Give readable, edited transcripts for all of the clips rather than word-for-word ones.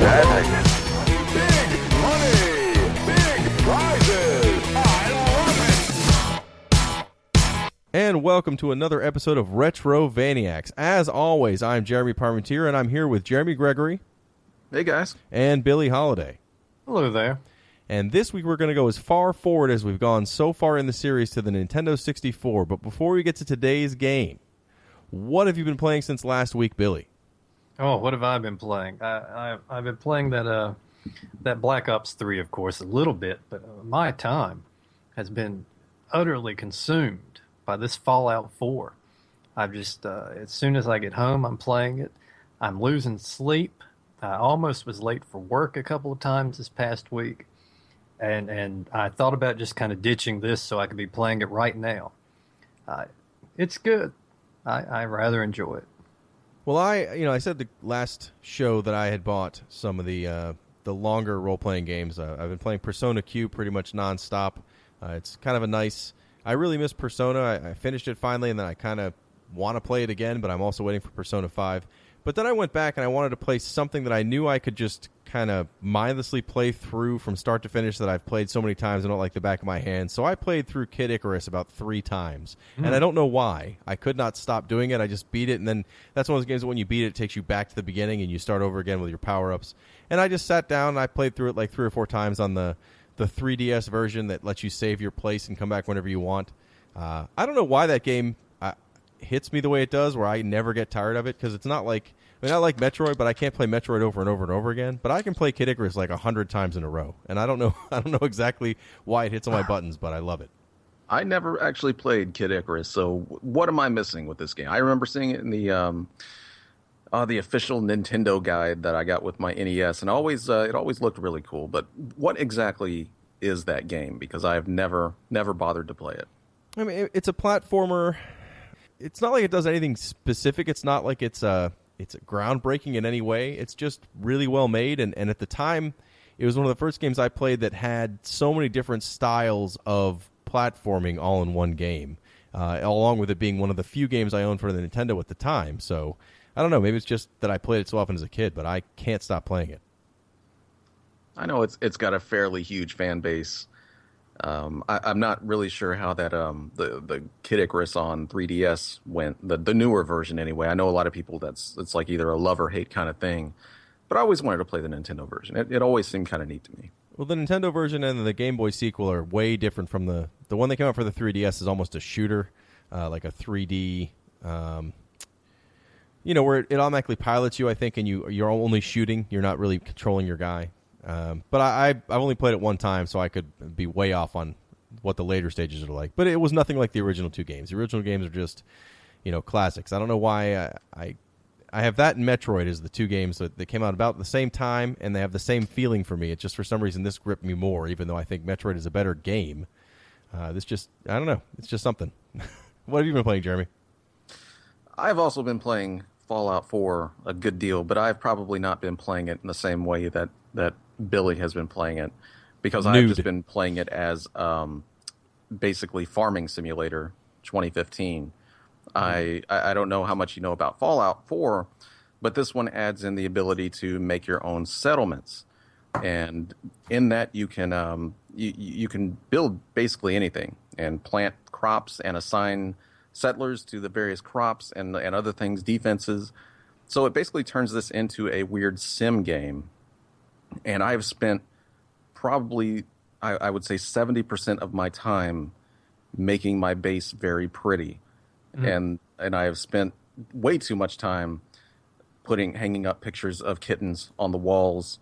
Bad ideas. Big money. Big prizes. I love it. And welcome to another episode of Retrovaniacs. As always, I'm Jeremy Parmentier, and I'm here with Jeremy Gregory. Hey, guys. And Billy Holiday. Hello there. And this week we're going to go as far forward as we've gone so far in the series to the Nintendo 64. But before we get to today's game, what have you been playing since last week, Billy? Oh, what have I been playing? I've been playing that Black Ops 3, of course, a little bit, but my time has been utterly consumed by this Fallout 4. I've just, as soon as I get home, I'm playing it. I'm losing sleep. I almost was late for work a couple of times this past week, and I thought about just kind of ditching this so I could be playing it right now. It's good. I rather enjoy it. Well, I said the last show that I had bought some of the longer role-playing games. I've been playing Persona Q pretty much nonstop. It's kind of a nice... I really miss Persona. I finished it finally, and then I kind of want to play it again, but I'm also waiting for Persona 5. But then I went back and I wanted to play something that I knew I could just kind of mindlessly play through from start to finish that I've played so many times I don't like the back of my hand. So I played through Kid Icarus about 3 times. And I don't know why. I could not stop doing it. I just beat it, and then that's one of those games that when you beat it, it takes you back to the beginning and you start over again with your power-ups. And I just sat down and I played through it like 3 or 4 times on the 3DS version that lets you save your place and come back whenever you want. I don't know why that game hits me the way it does, where I never get tired of it, because it's not like... I mean, I like Metroid, but I can't play Metroid over and over and over again. But I can play Kid Icarus like 100 times in a row, and I don't know exactly why it hits on my buttons, but I love it. I never actually played Kid Icarus, so what am I missing with this game? I remember seeing it in the official Nintendo guide that I got with my NES, and it always looked really cool. But what exactly is that game? Because I've never bothered to play it. I mean, it's a platformer. It's not like it does anything specific. It's not like it's groundbreaking in any way. It's just really well made, and at the time, it was one of the first games I played that had so many different styles of platforming all in one game, along with it being one of the few games I owned for the Nintendo at the time. So, I don't know, maybe it's just that I played it so often as a kid, but I can't stop playing it. I know it's got a fairly huge fan base. I'm not really sure how that the Kid Icarus on 3DS went, the newer version anyway. I know a lot of people it's like either a love or hate kind of thing, but I always wanted to play the Nintendo version. It always seemed kind of neat to me. Well, the Nintendo version and the Game Boy sequel are way different from the one that came out for the 3DS is almost a shooter, like a 3D, where it automatically pilots you, I think, and you're only shooting. You're not really controlling your guy. But I've only played it one time, so I could be way off on what the later stages are like. But it was nothing like the original 2 games. The original games are just, classics. I don't know why I have that and Metroid as the 2 games that came out about the same time, and they have the same feeling for me. It's just for some reason this gripped me more, even though I think Metroid is a better game. I don't know. It's just something. What have you been playing, Jeremy? I've also been playing Fallout 4 a good deal, but I've probably not been playing it in the same way that Billy has been playing it, because I've just been playing it as basically Farming Simulator 2015. I don't know how much you know about Fallout 4, but this one adds in the ability to make your own settlements, and in that you can you can build basically anything and plant crops and assign settlers to the various crops and other things, defenses. So it basically turns this into a weird sim game. And I've spent probably, I would say, 70% of my time making my base very pretty. Mm-hmm. And I have spent way too much time hanging up pictures of kittens on the walls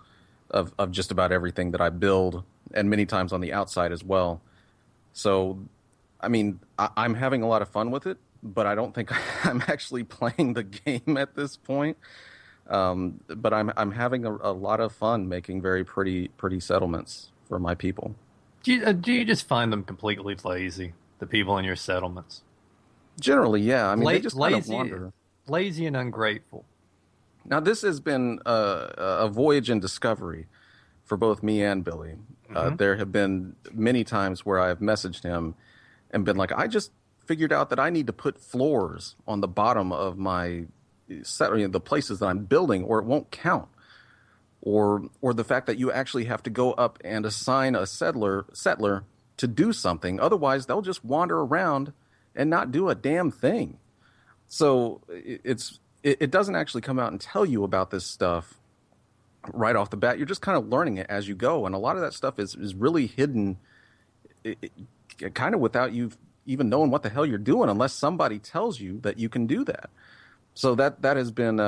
of just about everything that I build, and many times on the outside as well. So, I mean, I'm having a lot of fun with it, but I don't think I'm actually playing the game at this point. But I'm having a lot of fun making very pretty settlements for my people. Do you just find them completely lazy, the people in your settlements? Generally, yeah. I mean, they just kind of wander. Lazy and ungrateful. Now, this has been a voyage in discovery for both me and Billy. Mm-hmm. There have been many times where I've messaged him and been like, I just figured out that I need to put floors on the bottom of my set, the places that I'm building, or it won't count. or the fact that you actually have to go up and assign a settler to do something. Otherwise, they'll just wander around and not do a damn thing. So it doesn't actually come out and tell you about this stuff right off the bat. You're just kind of learning it as you go, and a lot of that stuff is really hidden, kind of without you even knowing what the hell you're doing, unless somebody tells you that you can do that. So that has been.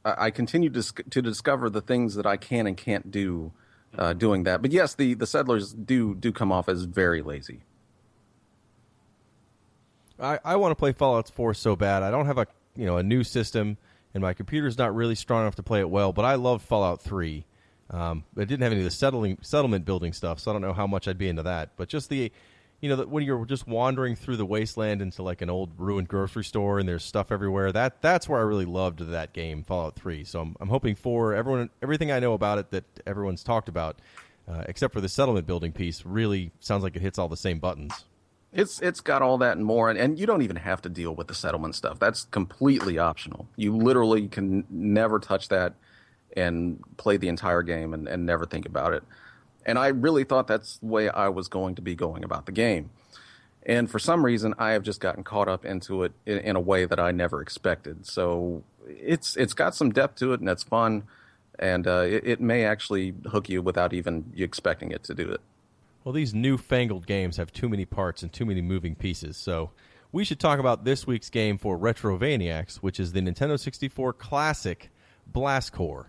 I continue to discover the things that I can and can't do doing that. But yes, the settlers do come off as very lazy. I want to play Fallout 4 so bad. I don't have a new system, and my computer's not really strong enough to play it well. But I love Fallout 3. It didn't have any of the settlement building stuff, so I don't know how much I'd be into that. But just when you're just wandering through the wasteland into like an old ruined grocery store and there's stuff everywhere, that's where I really loved that game, Fallout 3. So I'm hoping for everything I know about it that everyone's talked about, except for the settlement building piece, really sounds like it hits all the same buttons. It's got all that and more, and you don't even have to deal with the settlement stuff. That's completely optional. You literally can never touch that and play the entire game and never think about it. And I really thought that's the way I was going to be going about the game. And for some reason, I have just gotten caught up into it in a way that I never expected. So it's got some depth to it, and it's fun. And it may actually hook you without even you expecting it to do it. Well, these newfangled games have too many parts and too many moving pieces. So we should talk about this week's game for Retrovaniacs, which is the Nintendo 64 classic Blast Corps.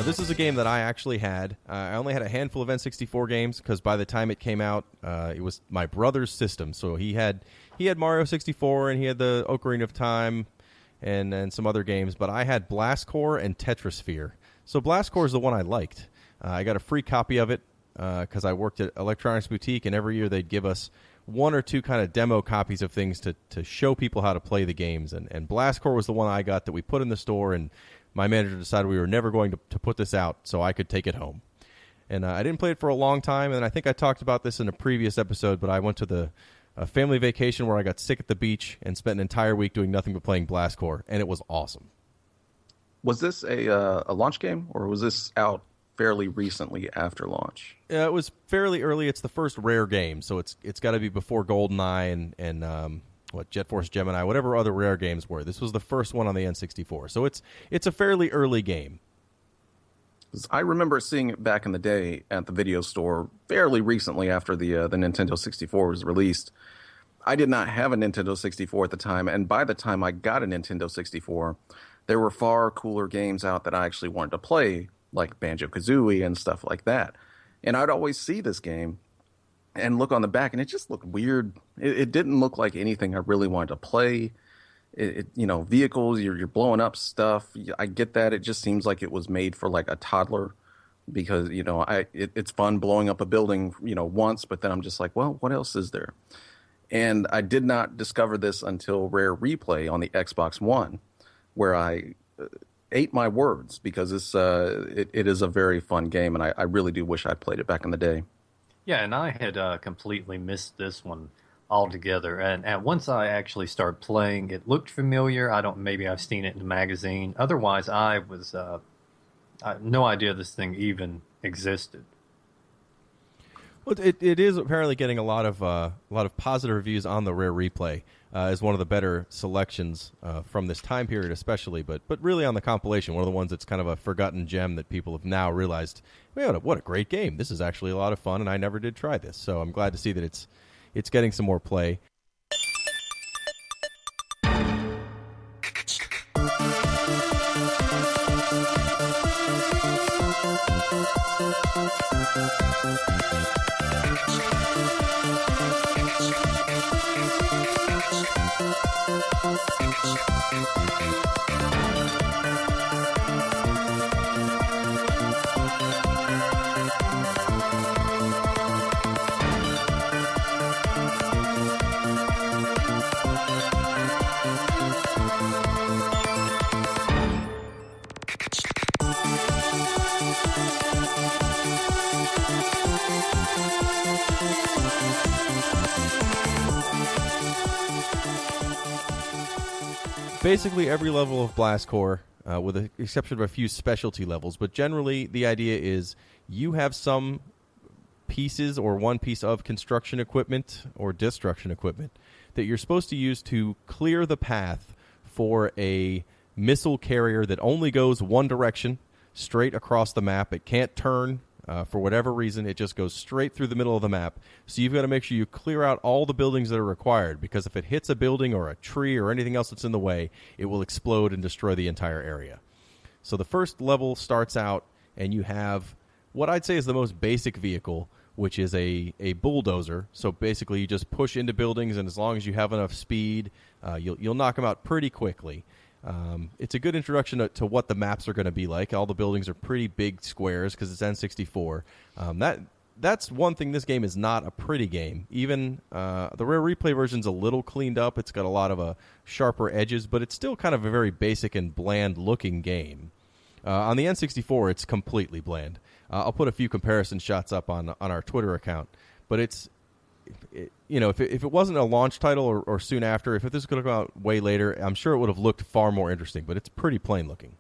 This is a game that I actually had. I only had a handful of N64 games because by the time it came out, it was my brother's system. So he had Mario 64 and he had the Ocarina of Time and some other games. But I had Blast Corps and Tetrasphere. So Blast Corps is the one I liked. I got a free copy of it because I worked at Electronics Boutique, and every year they'd give us one or two kind of demo copies of things to show people how to play the games. And Blast Corps was the one I got that we put in the store, and my manager decided we were never going to put this out so I could take it home. And I didn't play it for a long time, and I think I talked about this in a previous episode, but I went to a family vacation where I got sick at the beach and spent an entire week doing nothing but playing Blast Corps, and it was awesome. Was this a launch game, or was this out fairly recently after launch? It was fairly early. It's the first Rare game, so it's got to be before GoldenEye and Jet Force Gemini, whatever other Rare games were. This was the first one on the N64, so it's a fairly early game. I remember seeing it back in the day at the video store fairly recently after the Nintendo 64 was released. I did not have a Nintendo 64 at the time, and by the time I got a Nintendo 64, there were far cooler games out that I actually wanted to play, like Banjo-Kazooie and stuff like that. And I'd always see this game and look on the back, and it just looked weird. It didn't look like anything I really wanted to play. Vehicles, you're blowing up stuff. I get that. It just seems like it was made for like a toddler because, it's fun blowing up a building, once, but then I'm just like, well, what else is there? And I did not discover this until Rare Replay on the Xbox One, where I ate my words because it is a very fun game, and I really do wish I'd played it back in the day. Yeah, and I had completely missed this one altogether. And once I actually started playing, it looked familiar. Maybe I've seen it in the magazine. Otherwise, I had no idea this thing even existed. Well, it is apparently getting a lot of positive reviews on the Rare Replay as one of the better selections from this time period, especially. But really on the compilation, one of the ones that's kind of a forgotten gem that people have now realized. Man, what a great game! This is actually a lot of fun, and I never did try this, so I'm glad to see that it's getting some more play. Basically every level of Blast Corps, with the exception of a few specialty levels, but generally the idea is you have some pieces or one piece of construction equipment or destruction equipment that you're supposed to use to clear the path for a missile carrier that only goes one direction, straight across the map. It can't turn for whatever reason. It just goes straight through the middle of the map. So you've got to make sure you clear out all the buildings that are required, because if it hits a building or a tree or anything else that's in the way, it will explode and destroy the entire area. So the first level starts out, and you have what I'd say is the most basic vehicle, which is a bulldozer. So basically you just push into buildings, and as long as you have enough speed, you'll knock them out pretty quickly. It's a good introduction to what the maps are going to be like. All the buildings are pretty big squares because it's N64. That's one thing. This game is not a pretty game. Even the Rare Replay version's a little cleaned up. It's got a lot of sharper edges, but it's still kind of a very basic and bland-looking game. On the N64, it's completely bland. I'll put a few comparison shots up on our Twitter account, but if it wasn't a launch title or soon after, if this was going to come out way later, I'm sure it would have looked far more interesting, but it's pretty plain looking.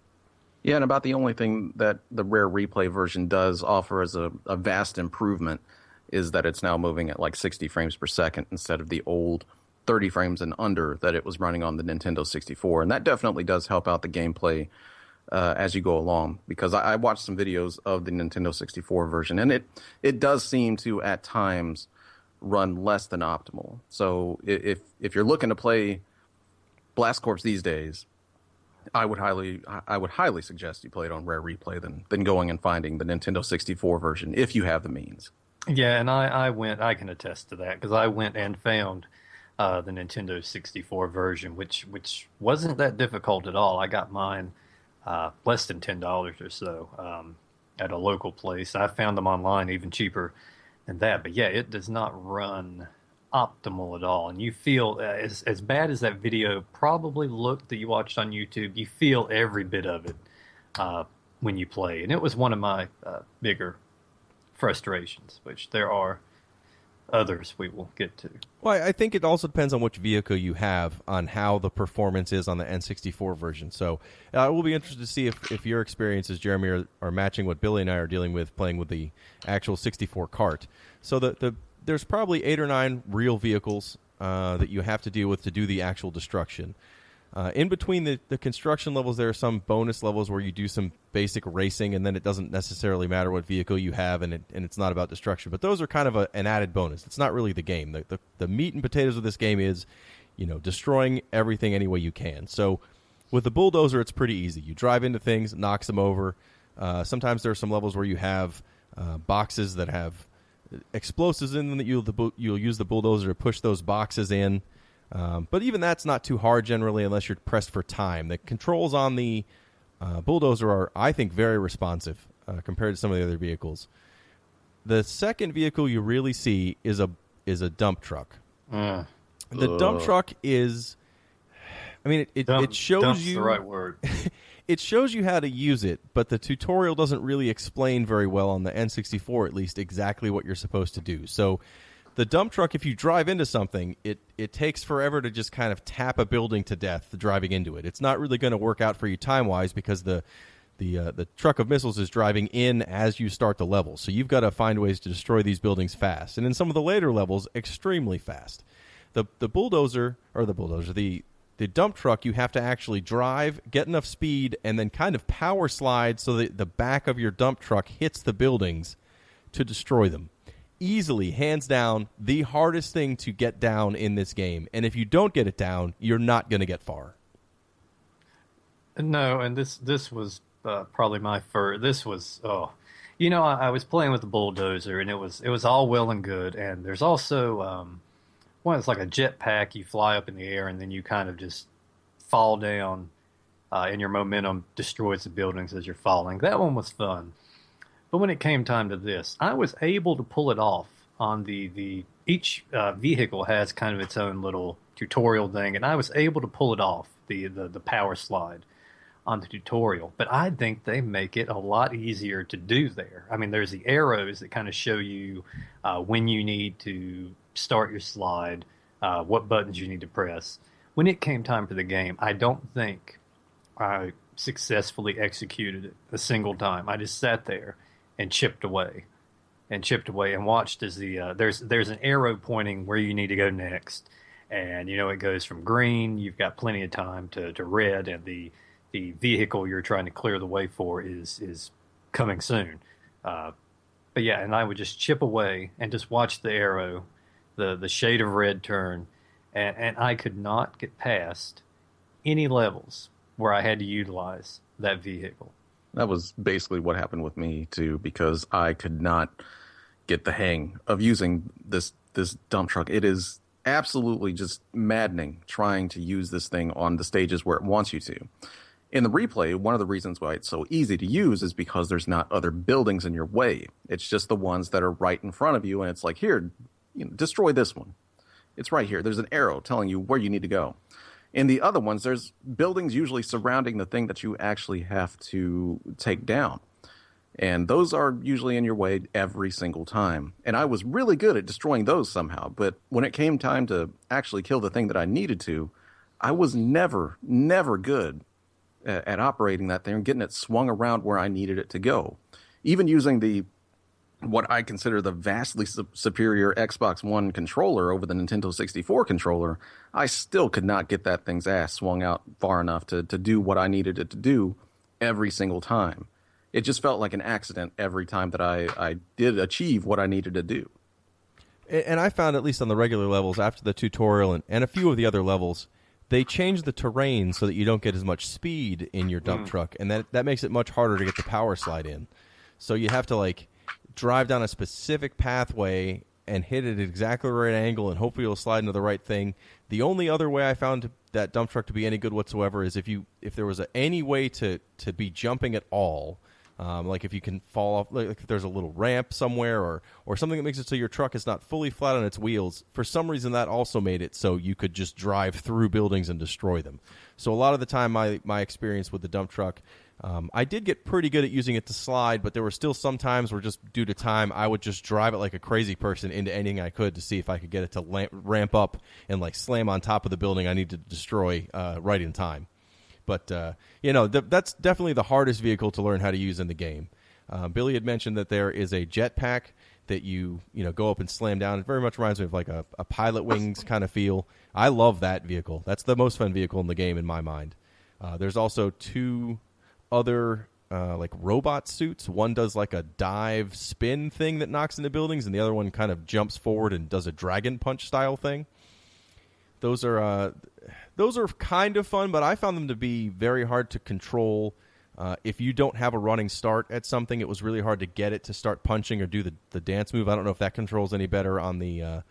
Yeah, and about the only thing that the Rare Replay version does offer as a vast improvement is that it's now moving at like 60 frames per second instead of the old 30 frames and under that it was running on the Nintendo 64. And that definitely does help out the gameplay as you go along, because I watched some videos of the Nintendo 64 version, and it does seem to, at times, run less than optimal. So if you're looking to play Blast Corps these days, I would highly suggest you play it on Rare Replay than going and finding the Nintendo 64 version if you have the means. Yeah, and I can attest to that, because I went and found the Nintendo 64 version, which wasn't that difficult at all. I got mine less than $10 or so at a local place. I found them online even cheaper than that. But yeah, it does not run optimal at all. And you feel, as bad as that video probably looked that you watched on YouTube, you feel every bit of it when you play. And it was one of my bigger frustrations, which there are others we will get to. Well, I think it also depends on which vehicle you have on how the performance is on the N64 version. So we'll be interested to see if your experiences, Jeremy, are matching what Billy and I are dealing with playing with the actual 64 cart. So there's probably 8 or 9 real vehicles that you have to deal with to do the actual destruction. In between the construction levels, there are some bonus levels where you do some basic racing, and then it doesn't necessarily matter what vehicle you have, and it's not about destruction. But those are kind of an added bonus. It's not really the game. The meat and potatoes of this game is, destroying everything any way you can. So with the bulldozer, it's pretty easy. You drive into things, knocks them over. Sometimes there are some levels where you have boxes that have explosives in them that you'll use the bulldozer to push those boxes in. But even that's not too hard generally unless you're pressed for time. The controls on the bulldozer are, I think, very responsive compared to some of the other vehicles. The second vehicle you really see is a dump truck. The dump truck is, it shows dump's you the right word. It shows you how to use it, but the tutorial doesn't really explain very well on the N64, at least, exactly what you're supposed to do. So the dump truck, if you drive into something, it takes forever to just kind of tap a building to death driving into it. It's not really going to work out for you time-wise because the truck of missiles is driving in as you start the level. So you've got to find ways to destroy these buildings fast. And in some of the later levels, extremely fast. The dump truck, you have to actually drive, get enough speed, and then kind of power slide so that the back of your dump truck hits the buildings to destroy them. Easily, hands down, the hardest thing to get down in this game. And if you don't get it down, you're not going to get far. No, and this was probably my first. This was I was playing with the bulldozer, and it was all well and good. And there's also Well, it's like a jetpack. You fly up in the air and then you kind of just fall down, and your momentum destroys the buildings as you're falling. That one was fun. But when it came time to this, I was able to pull it off on the each vehicle has kind of its own little tutorial thing, and I was able to pull it off, the power slide on the tutorial. But I think they make it a lot easier to do there. I mean, there's the arrows that kind of show you when you need to start your slide, what buttons you need to press. When it came time for the game, I don't think I successfully executed it a single time. I just sat there and chipped away and watched as there's an arrow pointing where you need to go next, and it goes from green. You've got plenty of time to red, and the vehicle you're trying to clear the way for is coming soon. But yeah, and I would just chip away and just watch the arrow, the shade of red turn, and I could not get past any levels where I had to utilize that vehicle. That was basically what happened with me too, because I could not get the hang of using this dump truck. It is absolutely just maddening trying to use this thing on the stages where it wants you to. In the replay, one of the reasons why it's so easy to use is because there's not other buildings in your way. It's just the ones that are right in front of you, and it's like, here, destroy this one. It's right here. There's an arrow telling you where you need to go. In the other ones, there's buildings usually surrounding the thing that you actually have to take down. And those are usually in your way every single time. And I was really good at destroying those somehow. But when it came time to actually kill the thing that I needed to, I was never good at operating that thing and getting it swung around where I needed it to go. Even using what I consider the vastly superior Xbox One controller over the Nintendo 64 controller, I still could not get that thing's ass swung out far enough to do what I needed it to do every single time. It just felt like an accident every time that I did achieve what I needed to do. And I found, at least on the regular levels, after the tutorial and a few of the other levels, they changed the terrain so that you don't get as much speed in your dump truck, and that makes it much harder to get the power slide in. So you have to, drive down a specific pathway and hit it at exactly the right angle, and hopefully you'll slide into the right thing. The only other way I found that dump truck to be any good whatsoever is if there was any way to be jumping at all, like if you can fall off, like if there's a little ramp somewhere or something that makes it so your truck is not fully flat on its wheels. For some reason, that also made it so you could just drive through buildings and destroy them. So a lot of the time, my experience with the dump truck, I did get pretty good at using it to slide, but there were still some times where, just due to time, I would just drive it like a crazy person into anything I could to see if I could get it to ramp up and slam on top of the building I need to destroy right in time. But that's definitely the hardest vehicle to learn how to use in the game. Billy had mentioned that there is a jetpack that you go up and slam down. It very much reminds me of a Pilot Wings kind of feel. I love that vehicle. That's the most fun vehicle in the game in my mind. There's also two other robot suits. One does a dive spin thing that knocks into buildings, and the other one kind of jumps forward and does a dragon punch style thing. Those are kind of fun, but I found them to be very hard to control. If you don't have a running start at something, it was really hard to get it to start punching or do the dance move. I don't know if that controls any better on the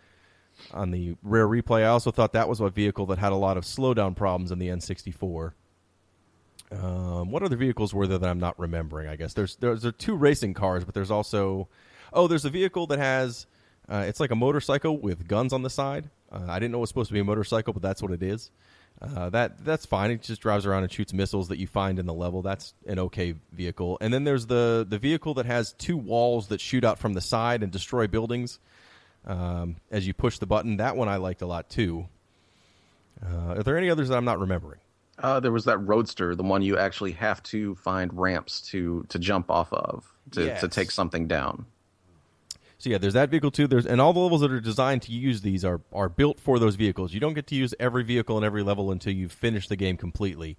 Rare Replay. I also thought that was a vehicle that had a lot of slowdown problems in the N64. What other vehicles were there that I'm not remembering? I guess there's two racing cars, but there's also there's a vehicle that has it's like a motorcycle with guns on the side. I didn't know it was supposed to be a motorcycle, but that's what it is. That's fine. It just drives around and shoots missiles that you find in the level. That's an okay vehicle. And then there's the vehicle that has two walls that shoot out from the side and destroy buildings as you push the button. That one I liked a lot too. Are there any others that I'm not remembering? There was that Roadster, the one you actually have to find ramps to jump off of to take something down. So yeah, there's that vehicle too. And all the levels that are designed to use these are built for those vehicles. You don't get to use every vehicle in every level until you've finished the game completely,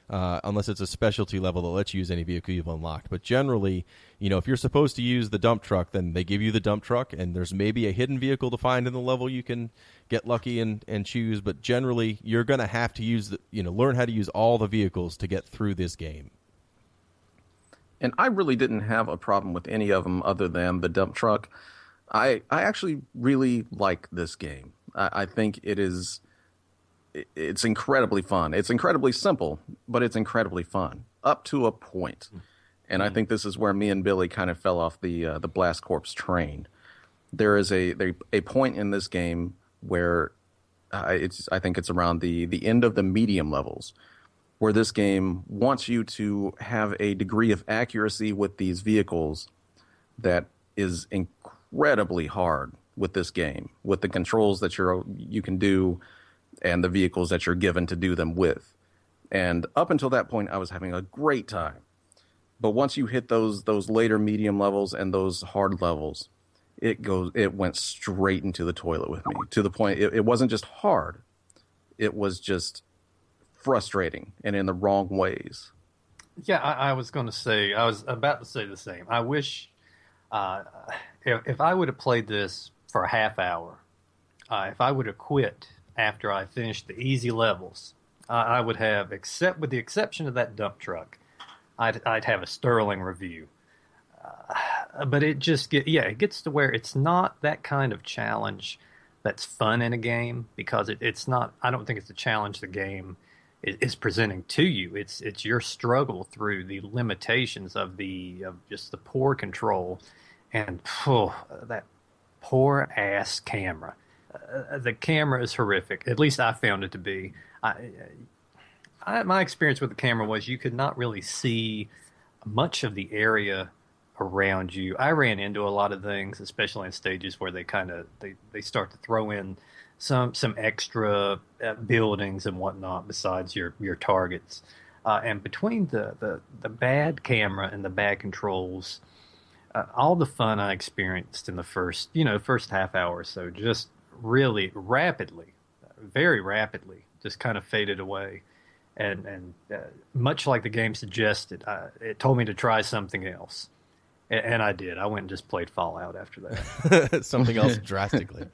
unless it's a specialty level that lets you use any vehicle you've unlocked. But generally, if you're supposed to use the dump truck, then they give you the dump truck, and there's maybe a hidden vehicle to find in the level you can get lucky and choose. But generally, you're going to have to use learn how to use all the vehicles to get through this game. And I really didn't have a problem with any of them other than the dump truck. I actually really like this game. I think it's incredibly fun. It's incredibly simple, but it's incredibly fun up to a point. And I think this is where me and Billy kind of fell off the Blast Corps train. There is a point in this game where I think it's around the end of the medium levels, where this game wants you to have a degree of accuracy with these vehicles that is incredibly hard with this game, with the controls that you can do and the vehicles that you're given to do them with. And up until that point, I was having a great time. But once you hit those later medium levels and those hard levels, it went straight into the toilet with me, to the point it wasn't just hard, it was just frustrating and in the wrong ways. Yeah, I was about to say the same. I wish if I would have played this for a half hour, if I would have quit after I finished the easy levels, I would have, except with the exception of that dump truck, I'd have a sterling review. But it gets to where it's not that kind of challenge that's fun in a game, because it's not. I don't think it's a challenge the game is presenting to you. It's your struggle through the limitations of just the poor control and that poor ass camera. The camera is horrific. At least I found it to be. My experience with the camera was you could not really see much of the area around you. I ran into a lot of things, especially in stages where they start to throw in some extra buildings and whatnot besides your targets. And between the bad camera and the bad controls, all the fun I experienced in the first half hour or so just really rapidly, very rapidly, just kind of faded away. And much like the game suggested, it told me to try something else. And I did. I went and just played Fallout after that. Something else drastically.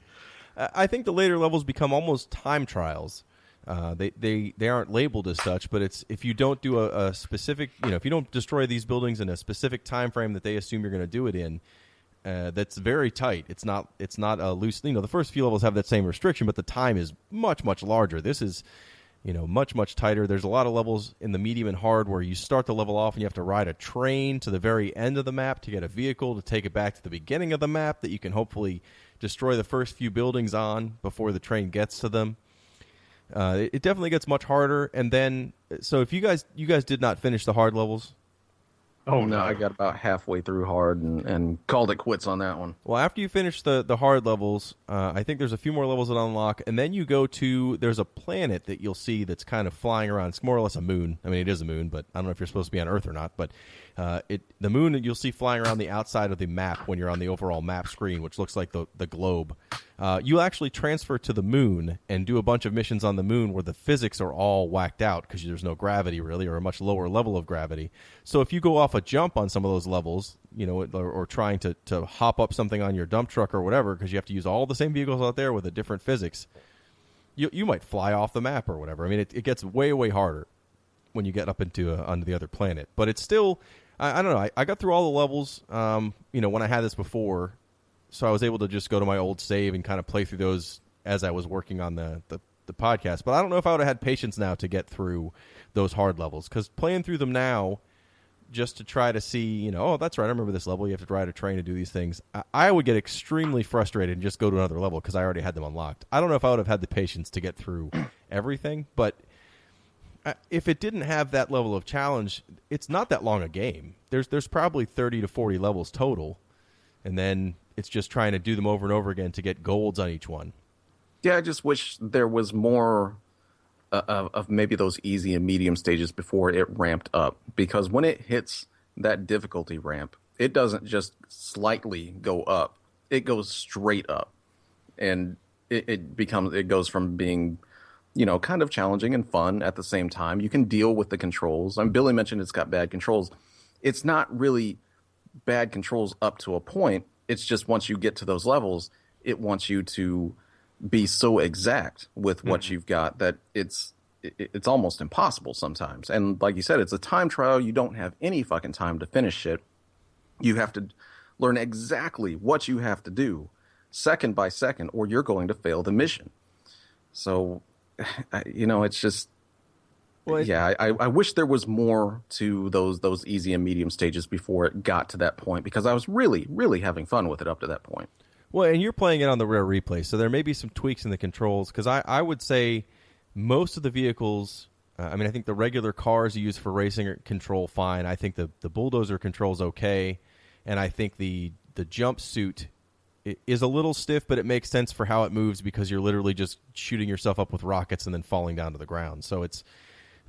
I think the later levels become almost time trials. They aren't labeled as such, but it's if you don't do a specific, if you don't destroy these buildings in a specific time frame that they assume you're going to do it in, that's very tight. It's not a loose. The first few levels have that same restriction, but the time is much, much larger. This is much, much tighter. There's a lot of levels in the medium and hard where you start the level off and you have to ride a train to the very end of the map to get a vehicle to take it back to the beginning of the map that you can hopefully destroy the first few buildings on before the train gets to them. It definitely gets much harder. And then, so if you guys did not finish the hard levels. Oh, no, I got about halfway through hard and called it quits on that one. Well, after you finish the hard levels, I think there's a few more levels that unlock, and then you go to, there's a planet that you'll see that's kind of flying around. It's more or less a moon. I mean, it is a moon, but I don't know if you're supposed to be on Earth or not. But the moon you'll see flying around the outside of the map when you're on the overall map screen, which looks like the globe. You actually transfer to the moon and do a bunch of missions on the moon where the physics are all whacked out because there's no gravity really, or a much lower level of gravity. So if you go off a jump on some of those levels, or trying to hop up something on your dump truck or whatever, because you have to use all the same vehicles out there with a different physics, you might fly off the map or whatever. I mean, it gets way, way harder when you get up onto the other planet. But it's still, I don't know. I got through all the levels, when I had this before. So I was able to just go to my old save and kind of play through those as I was working on the podcast. But I don't know if I would have had patience now to get through those hard levels, because playing through them now just to try to see, oh, that's right, I remember this level. You have to ride a train to do these things. I would get extremely frustrated and just go to another level because I already had them unlocked. I don't know if I would have had the patience to get through everything, but if it didn't have that level of challenge, it's not that long a game. There's probably 30 to 40 levels total, and then it's just trying to do them over and over again to get golds on each one. Yeah, I just wish there was more of maybe those easy and medium stages before it ramped up. Because when it hits that difficulty ramp, it doesn't just slightly go up. It goes straight up. And it goes from being, kind of challenging and fun at the same time. You can deal with the controls. Billy mentioned it's got bad controls. It's not really bad controls up to a point. It's just once you get to those levels, it wants you to be so exact with what you've got that it's almost impossible sometimes. And like you said, it's a time trial. You don't have any fucking time to finish it. You have to learn exactly what you have to do second by second, or you're going to fail the mission. So, it's just, I wish there was more to those easy and medium stages before it got to that point, because I was really, really having fun with it up to that point. Well, and you're playing it on the Rare Replay, so there may be some tweaks in the controls, because I would say most of the vehicles, I think the regular cars you use for racing control fine. I think the bulldozer control's okay, and I think the jumpsuit is a little stiff, but it makes sense for how it moves, because you're literally just shooting yourself up with rockets and then falling down to the ground. So it's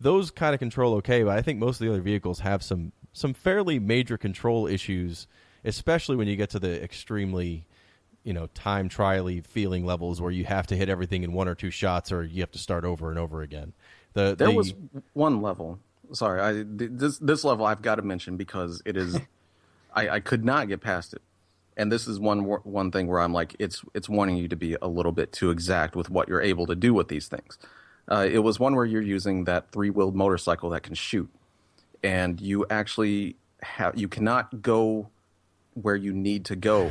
those kind of control okay, but I think most of the other vehicles have some fairly major control issues, especially when you get to the extremely time trial-y feeling levels where you have to hit everything in one or two shots, or you have to start over and over again. There was one level. Sorry, this level I've got to mention, because it is, I could not get past it, and this is one thing where I'm like, it's wanting you to be a little bit too exact with what you're able to do with these things. It was one where you're using that 3-wheeled motorcycle that can shoot, and you actually you cannot go where you need to go.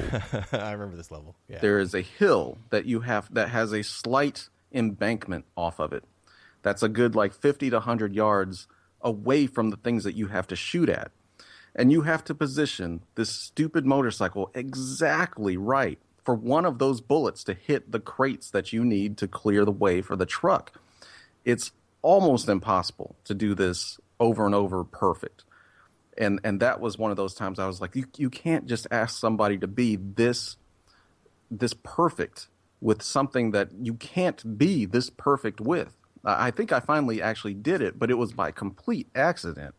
I remember this level. Yeah. There is a hill that that has a slight embankment off of it. That's a good 50 to 100 yards away from the things that you have to shoot at. And you have to position this stupid motorcycle exactly right for one of those bullets to hit the crates that you need to clear the way for the truck. It's almost impossible to do this over and over perfect. And that was one of those times I was like, you can't just ask somebody to be this perfect with something that you can't be this perfect with. I think I finally actually did it, but it was by complete accident.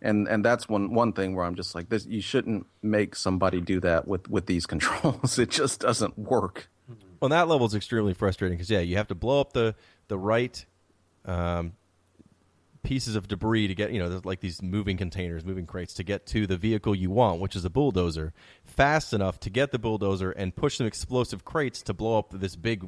And that's one thing where I'm just like, this, you shouldn't make somebody do that with these controls. It just doesn't work. Well, that level is extremely frustrating, because you have to blow up the right pieces of debris to get, there's like these moving containers, moving crates, to get to the vehicle you want, which is a bulldozer, fast enough to get the bulldozer and push some explosive crates to blow up this big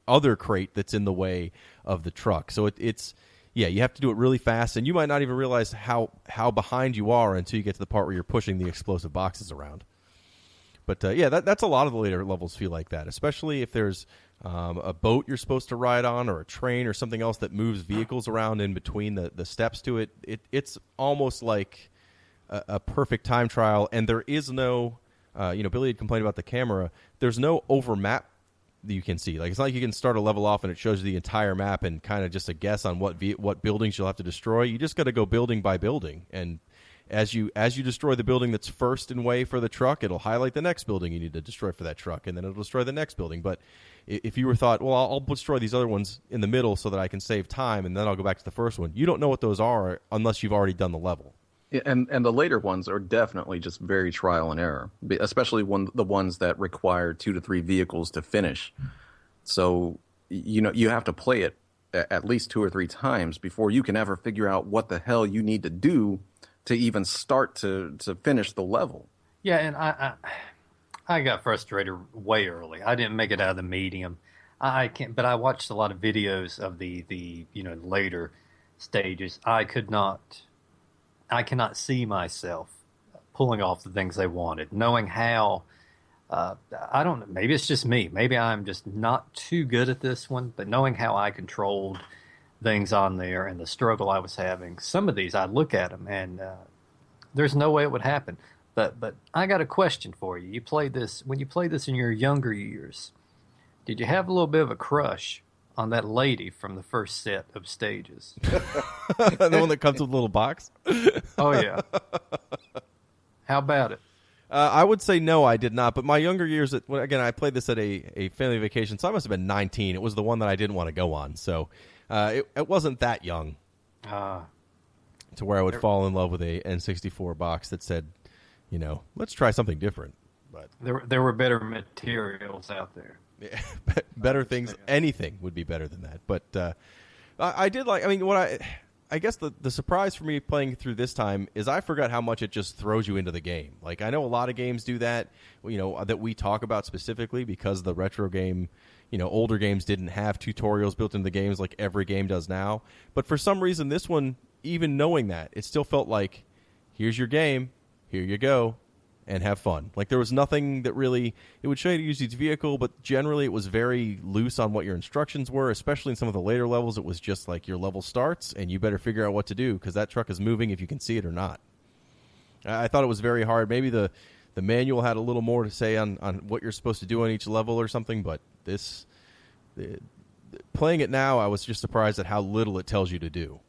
other crate that's in the way of the truck. So it's you have to do it really fast, and you might not even realize how behind you are until you get to the part where you're pushing the explosive boxes around. But that's a lot of the later levels feel like that, especially if there's a boat you're supposed to ride on, or a train, or something else that moves vehicles around in between the steps to it. It's almost like a perfect time trial, and there is no, Billy had complained about the camera. There's no over map that you can see. Like, it's not like you can start a level off and it shows you the entire map and kind of just a guess on what buildings you'll have to destroy. You just got to go building by building, and as you destroy the building that's first in way for the truck, it'll highlight the next building you need to destroy for that truck, and then it'll destroy the next building. But if you were thought, well, I'll destroy these other ones in the middle so that I can save time, and then I'll go back to the first one, you don't know what those are unless you've already done the level. Yeah, and the later ones are definitely just very trial and error, especially the ones that require 2 to 3 vehicles to finish. So, you have to play it at least 2 or 3 times before you can ever figure out what the hell you need to do to even start to finish the level. Yeah, and I got frustrated way early. I didn't make it out of the medium. I can't, but I watched a lot of videos of the later stages. I cannot see myself pulling off the things they wanted, knowing how. I don't know. Maybe it's just me. Maybe I'm just not too good at this one. But knowing how I controlled things on there and the struggle I was having, some of these I look at them and there's no way it would happen. But I got a question for you. When you played this in your younger years, did you have a little bit of a crush on that lady from the first set of stages? The one that comes with a little box? Oh, yeah. How about it? I would say no, I did not. But my younger years, again, I played this at a family vacation, so I must have been 19. It was the one that I didn't want to go on. So it wasn't that young to where I would fall in love with a N64 box that said, let's try something different. But there were better materials out there. Yeah, better things. Anything would be better than that. But I did like. I guess the surprise for me playing through this time is I forgot how much it just throws you into the game. Like, I know a lot of games do that, that we talk about specifically because the retro game, older games didn't have tutorials built into the games like every game does now. But for some reason, this one, even knowing that, it still felt like, here's your game, here you go, and have fun. Like, there was nothing that really, it would show you to use each vehicle, but generally it was very loose on what your instructions were, especially in some of the later levels. It was just like your level starts, and you better figure out what to do, because that truck is moving if you can see it or not. I thought it was very hard. Maybe the manual had a little more to say on what you're supposed to do on each level or something, but playing it now, I was just surprised at how little it tells you to do.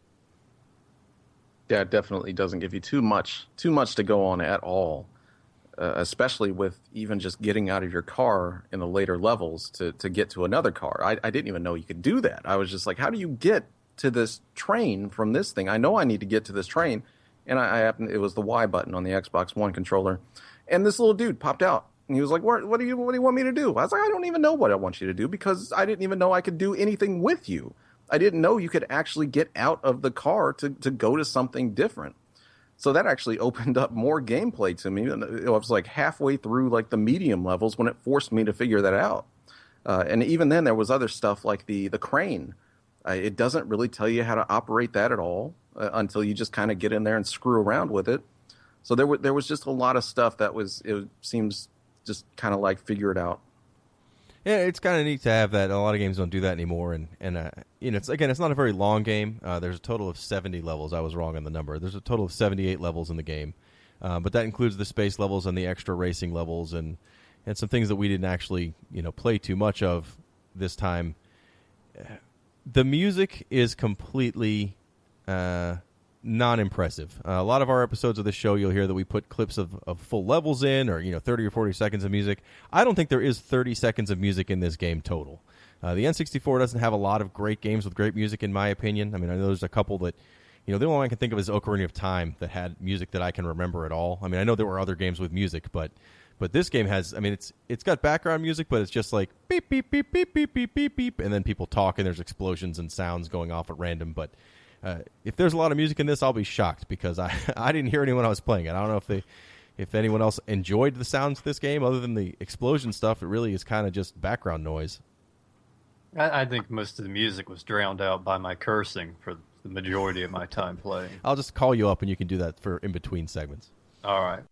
Yeah, it definitely doesn't give you too much to go on at all, especially with even just getting out of your car in the later levels to get to another car. I didn't even know you could do that. I was just like, how do you get to this train from this thing? I know I need to get to this train, and it was the Y button on the Xbox One controller, and this little dude popped out, and he was like, what do you want me to do? I was like, I don't even know what I want you to do, because I didn't even know I could do anything with you. I didn't know you could actually get out of the car to go to something different. So that actually opened up more gameplay to me. I was like halfway through like the medium levels when it forced me to figure that out. And even then there was other stuff like the crane. It doesn't really tell you how to operate that at all until you just kind of get in there and screw around with it. So there was just a lot of stuff that it seems just kind of like figure it out. Yeah, it's kind of neat to have that. A lot of games don't do that anymore, and it's not a very long game. There's a total of 70 levels. I was wrong on the number. There's a total of 78 levels in the game, but that includes the space levels and the extra racing levels and some things that we didn't actually play too much of this time. The music is completely non-impressive. A lot of our episodes of this show, you'll hear that we put clips of full levels in, or 30 or 40 seconds of music. I don't think there is 30 seconds of music in this game total. The N64 doesn't have a lot of great games with great music, in my opinion. I mean, I know there's a couple that, the only one I can think of is Ocarina of Time that had music that I can remember at all. I mean, I know there were other games with music, but this game has, I mean, it's got background music, but it's just like beep, beep, beep, beep, beep, beep, beep, beep, and then people talk, and there's explosions and sounds going off at random, but if there's a lot of music in this, I'll be shocked, because I didn't hear anyone when I was playing it. I don't know if anyone else enjoyed the sounds of this game other than the explosion stuff. It really is kind of just background noise. I think most of the music was drowned out by my cursing for the majority of my time playing. I'll just call you up and you can do that for in between segments. All right.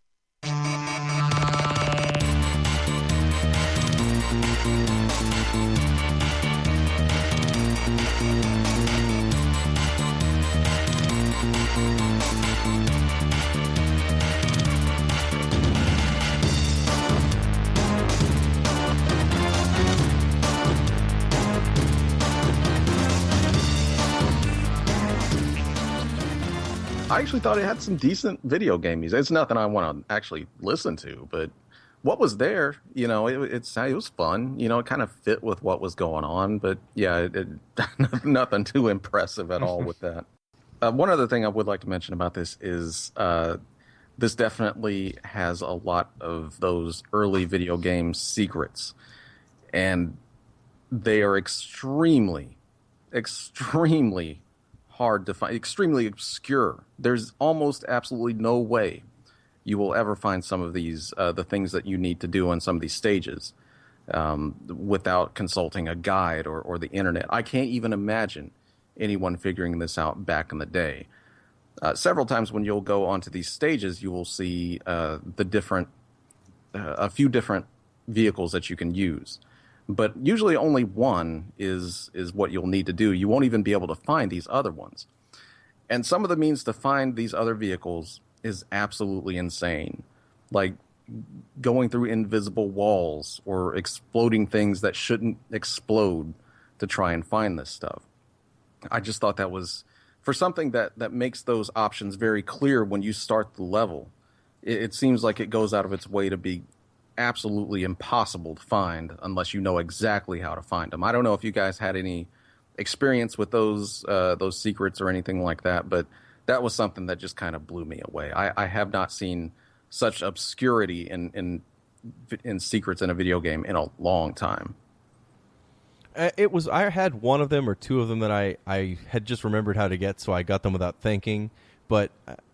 I actually thought it had some decent video game music. It's nothing I want to actually listen to, but what was there, it was fun. It kind of fit with what was going on, but yeah, nothing too impressive at all with that. One other thing I would like to mention about this is this definitely has a lot of those early video game secrets, and they are extremely hard to find, extremely obscure. There's almost absolutely no way you will ever find some of these, the things that you need to do on some of these stages, without consulting a guide or the internet. I can't even imagine anyone figuring this out back in the day. Several times when you'll go onto these stages, you will see a few different vehicles that you can use. But usually only one is what you'll need to do. You won't even be able to find these other ones. And some of the means to find these other vehicles is absolutely insane. Like going through invisible walls or exploding things that shouldn't explode to try and find this stuff. I just thought that was, for something that makes those options very clear when you start the level, it seems like it goes out of its way to be absolutely impossible to find unless you know exactly how to find them. I don't know if you guys had any experience with those secrets or anything like that, but that was something that just kind of blew me away. I have not seen such obscurity in secrets in a video game in a long time. I had one of them or two of them that I had just remembered how to get, so I got them without thinking, but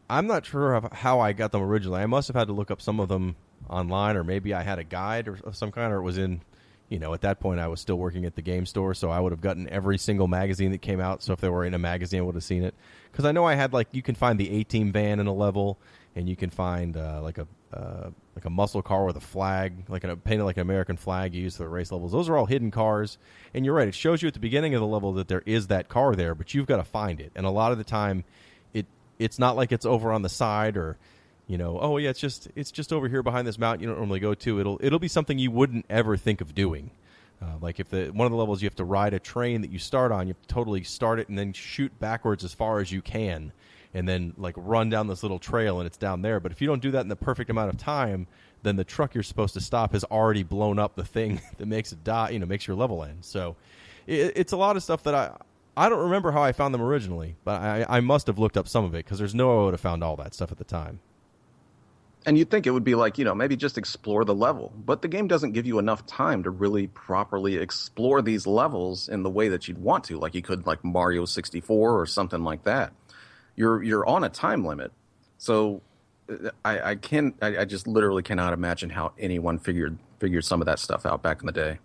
I'm not sure of how I got them originally. I must have had to look up some of them online, or maybe I had a guide of some kind, or it was in, at that point I was still working at the game store, so I would have gotten every single magazine that came out. So if they were in a magazine, I would have seen it. Because I know I had, you can find the A-Team van in a level, and you can find like a like a muscle car with a flag, painted like an American flag you use for the race levels. Those are all hidden cars, and you're right. It shows you at the beginning of the level that there is that car there, but you've got to find it. And a lot of the time, it's not like it's over on the side or, oh yeah, it's just over here behind this mountain you don't normally go to. It'll be something you wouldn't ever think of doing. Like if one of the levels you have to ride a train that you start on, you have to totally start it and then shoot backwards as far as you can, and then like run down this little trail and it's down there. But if you don't do that in the perfect amount of time, then the truck you're supposed to stop has already blown up the thing that makes it die, makes your level end. So it's a lot of stuff that I don't remember how I found them originally, but I must have looked up some of it because there's no way I would have found all that stuff at the time. And you'd think it would be like, maybe just explore the level. But the game doesn't give you enough time to really properly explore these levels in the way that you'd want to, like you could like Mario 64 or something like that. You're on a time limit. So I just literally cannot imagine how anyone figured some of that stuff out back in the day.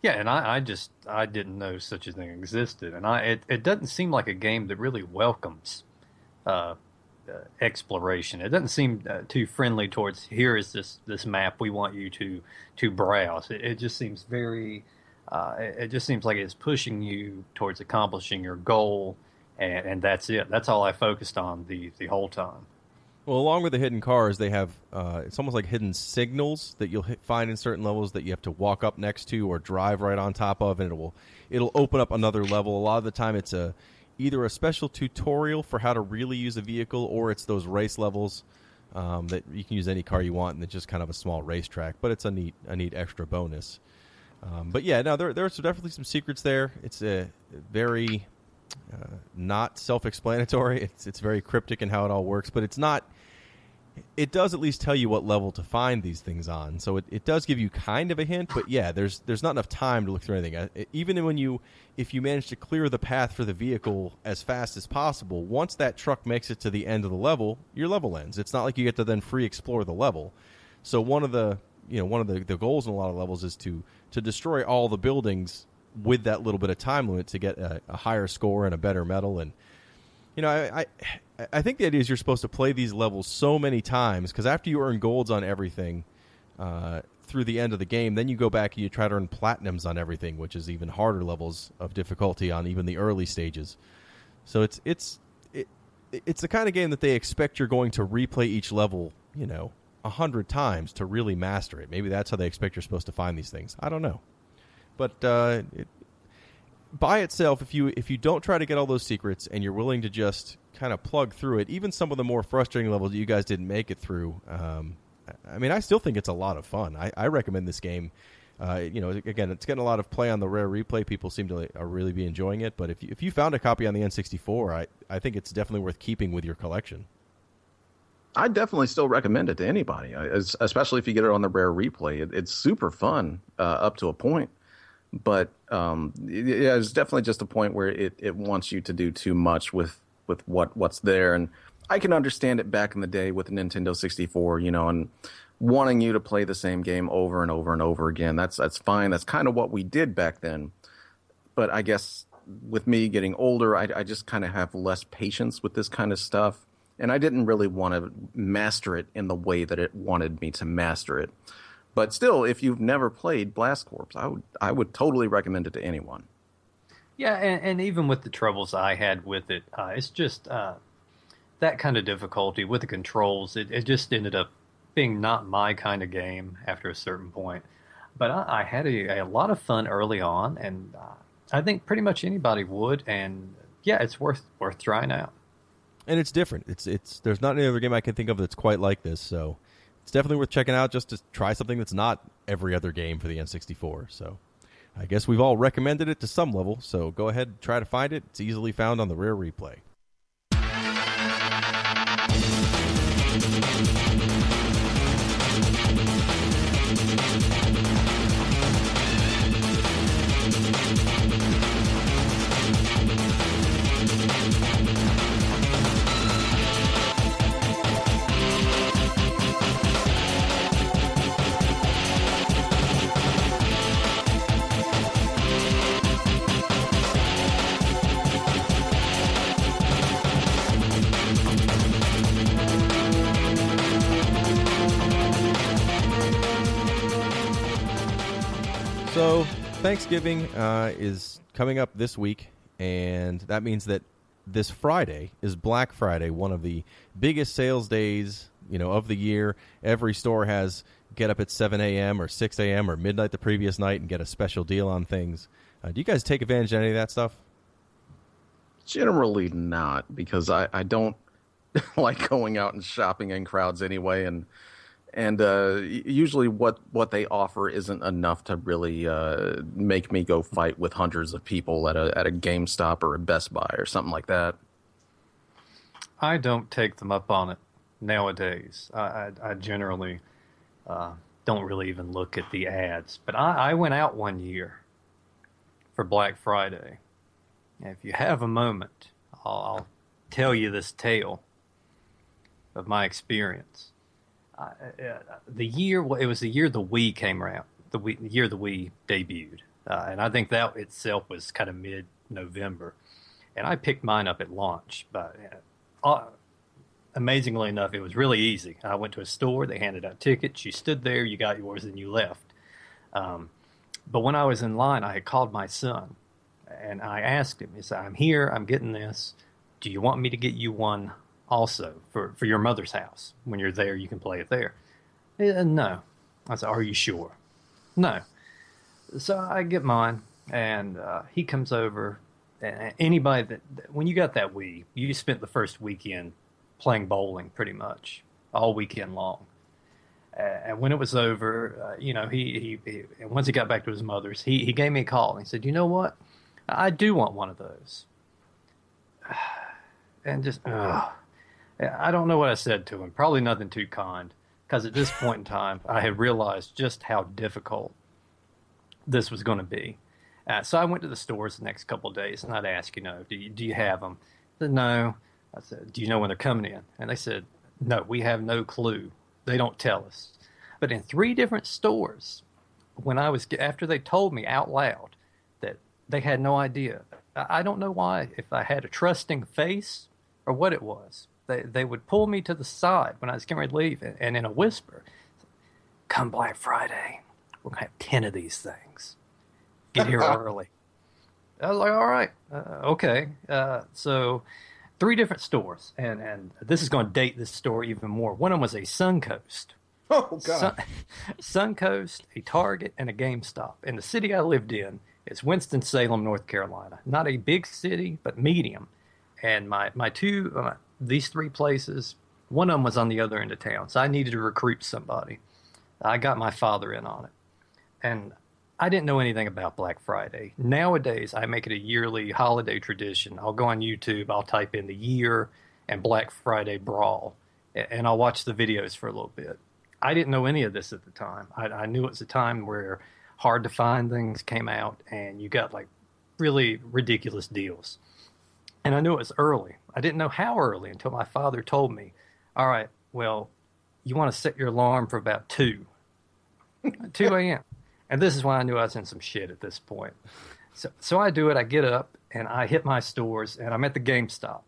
Yeah, and I didn't know such a thing existed. And it doesn't seem like a game that really welcomes exploration. It doesn't seem too friendly towards, here is this map, we want you to browse. It just seems very it just seems like it's pushing you towards accomplishing your goal, and that's it. That's all I focused on the whole time. Well, along with the hidden cars, they have it's almost like hidden signals that you'll find in certain levels that you have to walk up next to or drive right on top of, and it'll open up another level. A lot of the time it's either a special tutorial for how to really use a vehicle, or it's those race levels that you can use any car you want, and it's just kind of a small racetrack. But it's a neat extra bonus. But yeah, no, there's definitely some secrets there. It's a very not self-explanatory. It's very cryptic in how it all works, but it's not. It does at least tell you what level to find these things on, so it does give you kind of a hint. But yeah, there's not enough time to look through anything. Even if you manage to clear the path for the vehicle as fast as possible, once that truck makes it to the end of the level, your level ends. It's not like you get to then free explore the level. So one of the goals in a lot of levels is to destroy all the buildings with that little bit of time limit to get a higher score and a better medal. And I think the idea is you're supposed to play these levels so many times, because after you earn golds on everything through the end of the game, then you go back and you try to earn platinums on everything, which is even harder levels of difficulty on even the early stages. So it's the kind of game that they expect you're going to replay each level 100 times to really master it. Maybe that's how they expect you're supposed to find these things. I don't know. But by itself, if you don't try to get all those secrets and you're willing to just kind of plug through it, even some of the more frustrating levels that you guys didn't make it through, I still think it's a lot of fun. I recommend this game. Again, it's getting a lot of play on the Rare Replay. People seem to really be enjoying it. But if you found a copy on the N64, I think it's definitely worth keeping with your collection. I definitely still recommend it to anybody, especially if you get it on the Rare Replay. It's super fun up to a point. But it's definitely just a point where it wants you to do too much with what's there. And I can understand it back in the day with the Nintendo 64, and wanting you to play the same game over and over and over again. That's fine. That's kind of what we did back then. But I guess with me getting older, I just kind of have less patience with this kind of stuff. And I didn't really want to master it in the way that it wanted me to master it. But still, if you've never played Blast Corps, I would totally recommend it to anyone. Yeah, and even with the troubles I had with it, it's just that kind of difficulty with the controls. It just ended up being not my kind of game after a certain point. But I had a lot of fun early on, and I think pretty much anybody would. And yeah, it's worth trying out. And it's different. It's there's not any other game I can think of that's quite like this. So it's definitely worth checking out just to try something that's not every other game for the N64. So I guess we've all recommended it to some level. So go ahead and try to find it. It's easily found on the Rare Replay. So Thanksgiving is coming up this week, and that means that this Friday is Black Friday, one of the biggest sales days, of the year. Every store has get up at 7 a.m. or 6 a.m. or midnight the previous night and get a special deal on things. Do you guys take advantage of any of that stuff? Generally not, because I don't like going out and shopping in crowds anyway, and usually what they offer isn't enough to really make me go fight with hundreds of people at a GameStop or a Best Buy or something like that. I don't take them up on it nowadays. I generally don't really even look at the ads. But I went out one year for Black Friday. And if you have a moment, I'll tell you this tale of my experience. It was the year the Wii came around, the year the Wii debuted. And I think that itself was kind of mid-November. And I picked mine up at launch. But amazingly enough, it was really easy. I went to a store, they handed out tickets, you stood there, you got yours, and you left. But when I was in line, I had called my son, and I asked him, he said, I'm here, I'm getting this. Do you want me to get you one also for your mother's house? When you're there, you can play it there. No. I said, are you sure? No. So I get mine, and he comes over. And anybody when you got that Wii, you spent the first weekend playing bowling pretty much all weekend long. And when it was over, he once he got back to his mother's, he gave me a call and he said, you know what? I do want one of those. And just, I don't know what I said to him. Probably nothing too kind, because at this point in time, I had realized just how difficult this was going to be. So I went to the stores the next couple of days, and I'd ask, do you have them? I said, no. I said, do you know when they're coming in? And they said, no, we have no clue. They don't tell us. But in 3 different stores, after they told me out loud that they had no idea, I don't know why, if I had a trusting face or what it was. They would pull me to the side when I was getting ready to leave, and in a whisper, come Black Friday, we're going to have 10 of these things. Get here early. I was like, all right, okay. So 3 different stores, and this is going to date this store even more. One of them was a Suncoast. Oh, God. Suncoast, a Target, and a GameStop. And the city I lived in is Winston-Salem, North Carolina. Not a big city, but medium. And these 3 places, one of them was on the other end of town, so I needed to recruit somebody. I got my father in on it. And I didn't know anything about Black Friday. Nowadays, I make it a yearly holiday tradition. I'll go on YouTube, I'll type in the year and Black Friday brawl, and I'll watch the videos for a little bit. I didn't know any of this at the time. I knew it was a time where hard to find things came out, and you got like really ridiculous deals. And I knew it was early. I didn't know how early until my father told me, all right, well, you want to set your alarm for about 2 a.m. And this is when I knew I was in some shit at this point. So I do it. I get up, and I hit my stores, and I'm at the GameStop.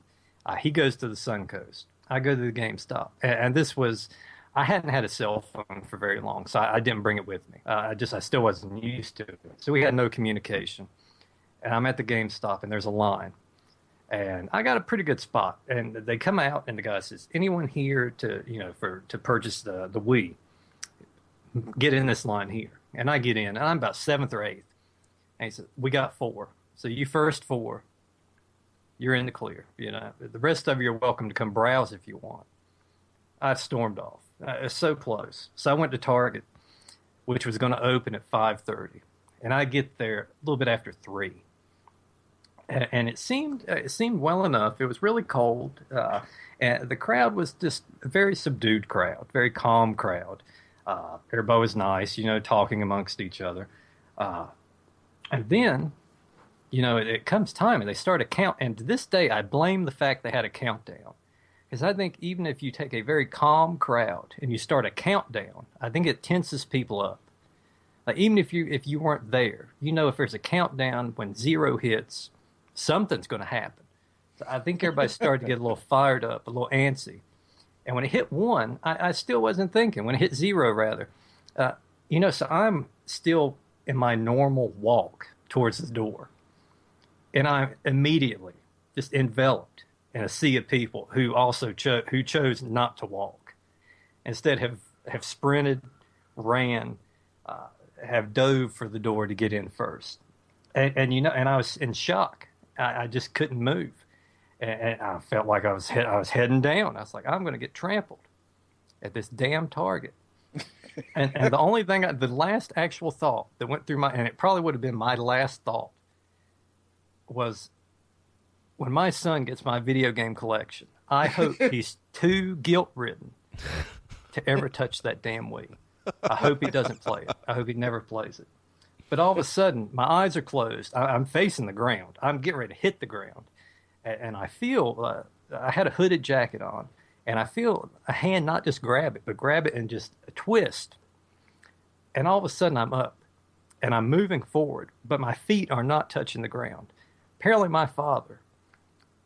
He goes to the Suncoast. I go to the GameStop. And this was, I hadn't had a cell phone for very long, so I didn't bring it with me. I still wasn't used to it. So we had no communication. And I'm at the GameStop, and there's a line. And I got a pretty good spot. And they come out, and the guy says, anyone here to purchase the Wii, get in this line here. And I get in, and I'm about 7th or 8th. And he said, we got 4. So you first 4, you're in the clear. The rest of you are welcome to come browse if you want. I stormed off. It's so close. So I went to Target, which was going to open at 5:30. And I get there a little bit after 3. And it seemed well enough. It was really cold. And the crowd was just a very subdued crowd, very calm crowd. Everybody was nice, talking amongst each other. And then, it comes time and they start a count. And to this day, I blame the fact they had a countdown. Because I think even if you take a very calm crowd and you start a countdown, I think it tenses people up. Like even if you weren't there, if there's a countdown, when 0 hits, something's going to happen. So I think everybody started to get a little fired up, a little antsy. And when it hit 1, I still wasn't thinking. When it hit 0, rather, so I'm still in my normal walk towards the door. And I'm immediately just enveloped in a sea of people who also chose not to walk. Instead have sprinted, ran, have dove for the door to get in first. And I was in shock. I just couldn't move. And I felt like I was heading down. I was like, I'm going to get trampled at this damn Target. and the last actual thought that went through and it probably would have been my last thought, was when my son gets my video game collection, I hope he's too guilt-ridden to ever touch that damn Wii. I hope he doesn't play it. I hope he never plays it. But all of a sudden, my eyes are closed. I'm facing the ground. I'm getting ready to hit the ground. And I feel, I had a hooded jacket on, and I feel a hand not just grab it, but grab it and just twist. And all of a sudden, I'm up, and I'm moving forward, but my feet are not touching the ground. Apparently, my father,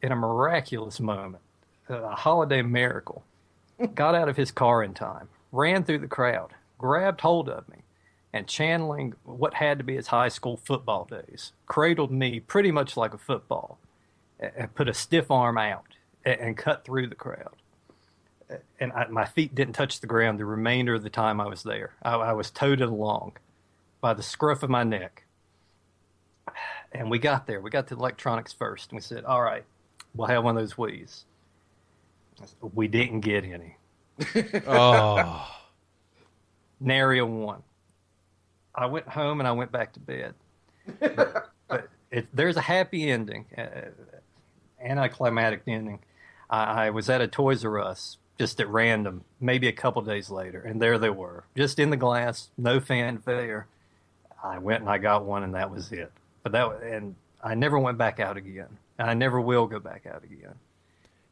in a miraculous moment, a holiday miracle, got out of his car in time, ran through the crowd, grabbed hold of me, and channeling what had to be his high school football days, cradled me pretty much like a football, and put a stiff arm out and cut through the crowd. And my feet didn't touch the ground the remainder of the time I was there. I was toted along by the scruff of my neck. And we got there. We got to electronics first. And we said, all right, we'll have one of those Wiis. We didn't get any. Oh. Nary a one. I went home and I went back to bed. But there's a happy ending, anticlimactic ending. I was at a Toys R Us just at random, maybe a couple days later, and there they were, just in the glass, no fanfare. I went and I got one, and that was it. And I never went back out again. And I never will go back out again.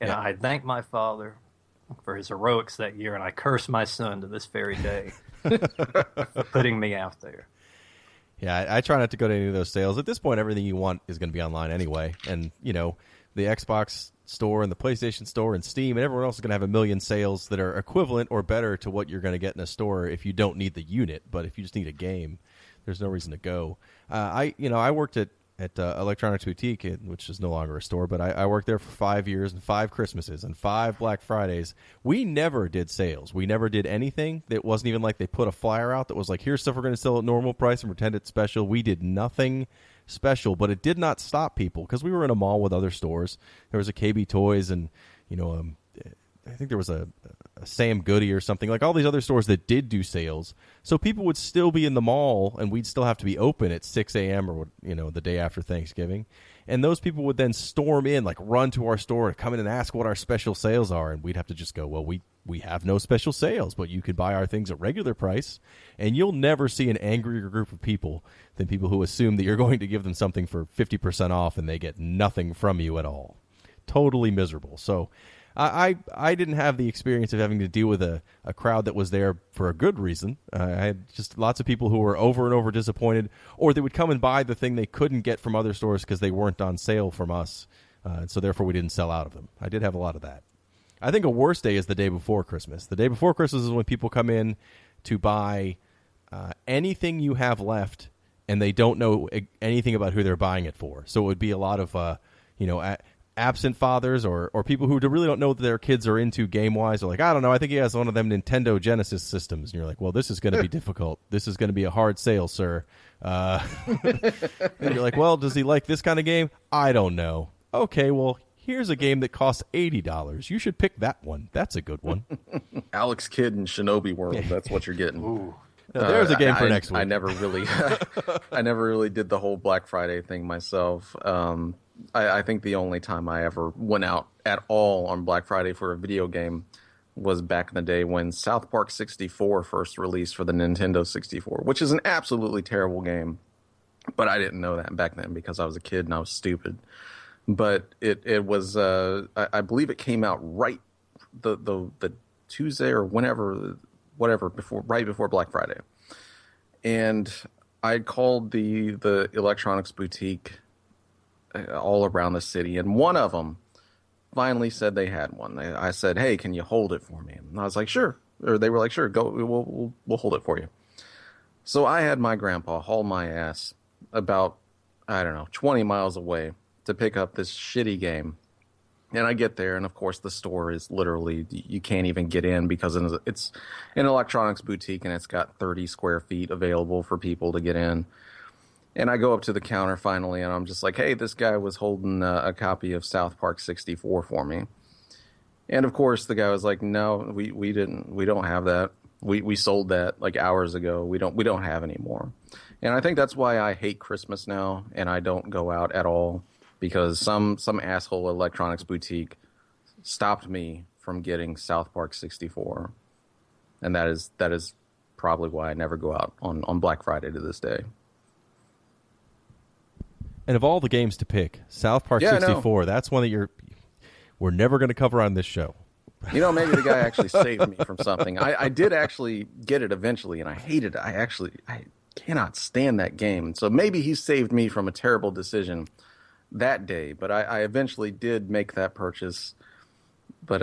And I thank my father for his heroics that year, and I curse my son to this very day for putting me out there. Yeah, I try not to go to any of those sales. At this point, everything you want is going to be online anyway. And, the Xbox store and the PlayStation store and Steam and everyone else is going to have a million sales that are equivalent or better to what you're going to get in a store if you don't need the unit. But if you just need a game, there's no reason to go. I worked at Electronics Boutique, which is no longer a store, but I worked there for 5 years and 5 Christmases and 5 Black Fridays. We never did sales. We never did anything that wasn't even like they put a flyer out that was like, here's stuff we're going to sell at normal price and pretend it's special. We did nothing special, but it did not stop people because we were in a mall with other stores. There was a KB Toys and, I think there was a Sam Goody or something, like all these other stores that did do sales. So people would still be in the mall and we'd still have to be open at 6 a.m. or, the day after Thanksgiving. And those people would then storm in, like run to our store and come in and ask what our special sales are. And we'd have to just go, well, we have no special sales, but you could buy our things at regular price. And you'll never see an angrier group of people than people who assume that you're going to give them something for 50% off and they get nothing from you at all. Totally miserable. So I didn't have the experience of having to deal with a crowd that was there for a good reason. I had just lots of people who were over and over disappointed, or they would come and buy the thing they couldn't get from other stores because they weren't on sale from us, and so therefore we didn't sell out of them. I did have a lot of that. I think a worse day is the day before Christmas. The day before Christmas is when people come in to buy anything you have left, and they don't know anything about who they're buying it for. So it would be a lot of, absent fathers or people who really don't know that their kids are into game-wise. They're like, I don't know, I think he has one of them Nintendo Genesis systems. And you're like, well, this is going to be difficult. This is going to be a hard sale, sir. And you're like, well, does he like this kind of game? I don't know. Okay, well, here's a game that costs $80. You should pick that one. That's a good one. Alex Kidd in Shinobi World. That's what you're getting. Ooh. Now, there's a game for next week. I never really did the whole Black Friday thing myself. I think the only time I ever went out at all on Black Friday for a video game was back in the day when South Park 64 first released for the Nintendo 64, which is an absolutely terrible game. But I didn't know that back then because I was a kid and I was stupid. But it was I believe it came out right the Tuesday or whatever right before Black Friday, and I called the electronics boutique all around the city, and one of them finally said they had one. I said, "Hey, can you hold it for me?" And I was like, "Sure." Or they were like, "Sure, go. We'll hold it for you." So I had my grandpa haul my ass about, I don't know, 20 miles away to pick up this shitty game. And I get there, and of course the store is literally, you can't even get in because it's an electronics boutique and it's got 30 square feet available for people to get in. And I go up to the counter finally, and I'm just like, hey, this guy was holding a copy of South Park 64 for me. And of course the guy was like, no, we don't have that. We sold that like hours ago. We don't have any more. And I think that's why I hate Christmas now, and I don't go out at all, because some asshole electronics boutique stopped me from getting South Park 64. And that is probably why I never go out on Black Friday to this day. And of all the games to pick, South Park 64, that's one that we're never going to cover on this show. You know, maybe the guy actually saved me from something. I did actually get it eventually, and I hated it. I cannot stand that game. So maybe he saved me from a terrible decision that day. But I eventually did make that purchase. But,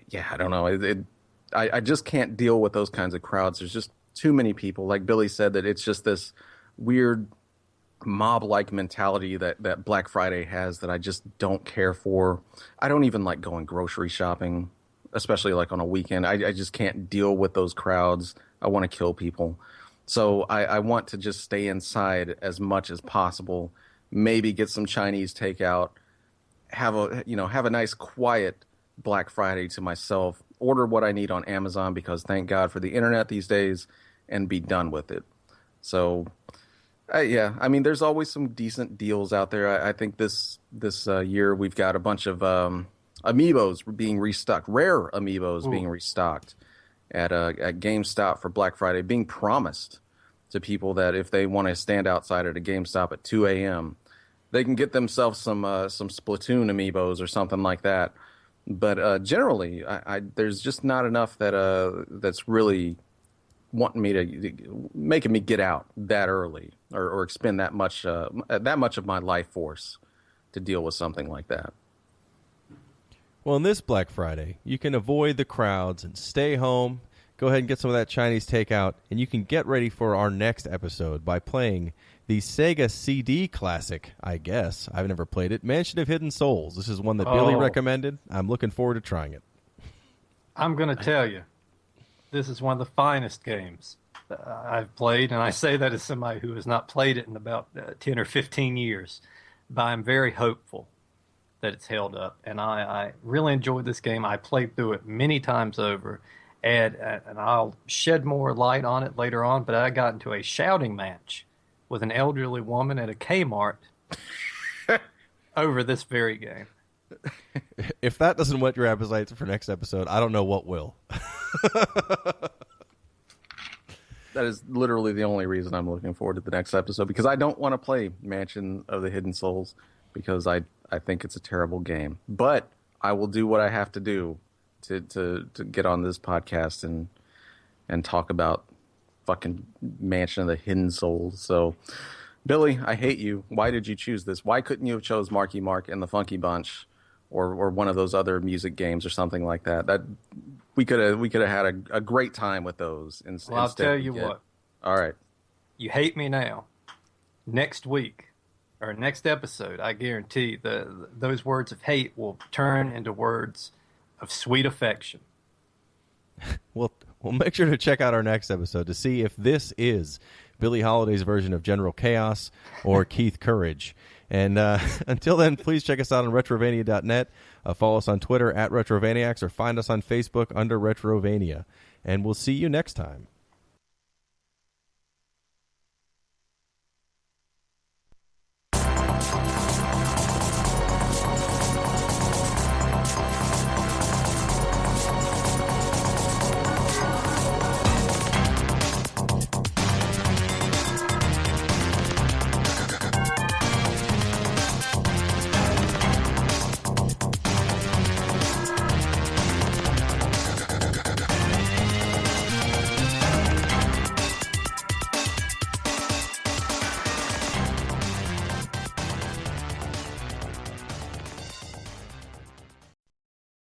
yeah, I don't know. I just can't deal with those kinds of crowds. There's just too many people. Like Billy said, that it's just this weird mob-like mentality that Black Friday has that I just don't care for. I don't even like going grocery shopping, especially like on a weekend. I just can't deal with those crowds. I want to kill people. So I want to just stay inside as much as possible, maybe get some Chinese takeout, have a nice quiet Black Friday to myself, order what I need on Amazon, because thank God for the internet these days, and be done with it. So yeah, I mean, there's always some decent deals out there. I think this year we've got a bunch of amiibos being restocked, rare amiibos being restocked at GameStop for Black Friday, being promised to people that if they want to stand outside at a GameStop at 2 a.m., they can get themselves some Splatoon amiibos or something like that. But generally, there's just not enough that's really making me get out that early or expend that much of my life force to deal with something like that. Well, in this Black Friday, you can avoid the crowds and stay home. Go ahead and get some of that Chinese takeout, and you can get ready for our next episode by playing the Sega CD classic, I guess. I've never played it. Mansion of Hidden Souls. This is one that Billy recommended. I'm looking forward to trying it. I'm going to tell you, this is one of the finest games I've played, and I say that as somebody who has not played it in about 10 or 15 years. But I'm very hopeful that it's held up, and I really enjoyed this game. I played through it many times over, and I'll shed more light on it later on, but I got into a shouting match with an elderly woman at a Kmart over this very game. If that doesn't whet your appetite for next episode, I don't know what will. That is literally the only reason I'm looking forward to the next episode, because I don't want to play Mansion of the Hidden Souls, because I think it's a terrible game. But I will do what I have to do to get on this podcast and talk about fucking Mansion of the Hidden Souls. So, Billy, I hate you. Why did you choose this? Why couldn't you have chose Marky Mark and the Funky Bunch, or one of those other music games or something like that? That we could have had a great time with those. Well, I'll tell you what. All right. You hate me now. Next week, or next episode, I guarantee those words of hate will turn into words of sweet affection. We'll make sure to check out our next episode to see if this is Billie Holiday's version of General Chaos or Keith Courage. And until then, please check us out on retrovania.net. Follow us on Twitter at Retrovaniacs, or find us on Facebook under Retrovania. And we'll see you next time.